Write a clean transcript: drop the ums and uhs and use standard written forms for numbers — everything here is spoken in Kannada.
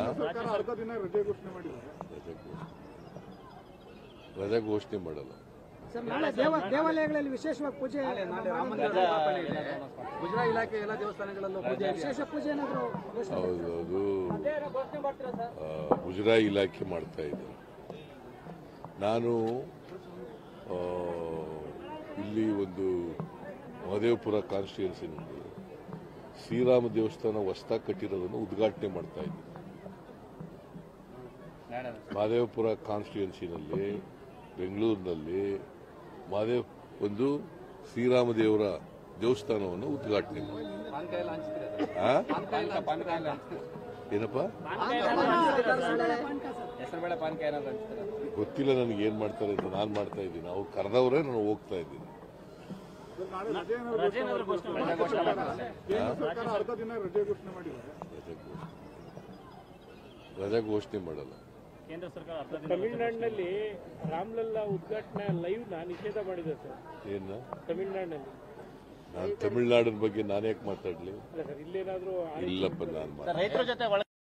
ಸರ್ಕಾರ ಅರ್ಧ ದಿನ ರಜೆ ಘೋಷಣೆ ಮಾಡಿದ್ದಾರೆ. ರಜೆ ಘೋಷಣೆ ಮಾಡಲ್ಲ. ಸರ್, ನಾಳೆ ದೇವಾಲಯಗಳಲ್ಲಿ ವಿಶೇಷವಾಗಿ ಪೂಜೆ, ಗುಜರಾತ್ ಇಲಾಖೆ ಎಲ್ಲ ದೇವಸ್ಥಾನಗಳಲ್ಲೂ ಪೂಜೆ, ವಿಶೇಷ ಪೂಜೆ ಏನಾದ್ರು ಹೌದು, ಅದು ಮುಜರಾಯಿ ಇಲಾಖೆ ಮಾಡ್ತಾ ಇದೆ. ನಾನು ಇಲ್ಲಿ ಒಂದು ಮಹದೇವಪುರ ಕಾನ್ಸ್ಟಿಟ್ಯೂನ್ಸಿನಲ್ಲಿ ಶ್ರೀರಾಮ ದೇವಸ್ಥಾನ ಹೊಸದಾಗಿ ಕಟ್ಟಿರೋದನ್ನು ಉದ್ಘಾಟನೆ ಮಾಡ್ತಾ ಇದ್ದೀನಿ. ಮಹದೇವಪುರ ಕಾನ್ಸ್ಟಿಟ್ಯೂನ್ಸಿನಲ್ಲಿ ಬೆಂಗಳೂರಿನಲ್ಲಿ ಒಂದು ಶ್ರೀರಾಮ ದೇವರ ದೇವಸ್ಥಾನವನ್ನು ಉದ್ಘಾಟನೆ ಮಾಡಿ. ಏನಪ್ಪ ಗೊತ್ತಿಲ್ಲ ನನಗೆ ಏನ್ ಮಾಡ್ತಾರೆ ಅಂತ. ನಾನು ಮಾಡ್ತಾ ಇದ್ದೀನಿ, ಅವ್ರು ಕರೆದವರೇ ನಾನು ಹೋಗ್ತಾ ಇದ್ದೀನಿ. ಸರ್ಕಾರ ಅರ್ಧ ದಿನ ರಜೆ ಘೋಷಣೆ ಮಾಡಿದ್ದಾರೆ. ರಜೆ ಘೋಷಣೆ ಮಾಡಲ್ಲ. ಕೇಂದ್ರ ಸರ್ಕಾರ ತಮಿಳುನಾಡಿನಲ್ಲಿ ರಾಮ್ಲಲ್ಲಾ ಉದ್ಘಾಟನೆ ಲೈವ್ ನಿಷೇಧ ಮಾಡಿದೆ ಸರ್. ಏನ ತಮಿಳುನಾಡಿನಲ್ಲಿ ನಾನು ತಮಿಳುನಾಡಿನ ಬಗ್ಗೆ ನಾನ್ಯಾಕೆ ಮಾತಾಡ್ಲಿ? ಇಲ್ಲೇನಾದ್ರೂ ಇಲ್ಲಪ್ಪ, ನಾನು ರೈತರ ಜೊತೆ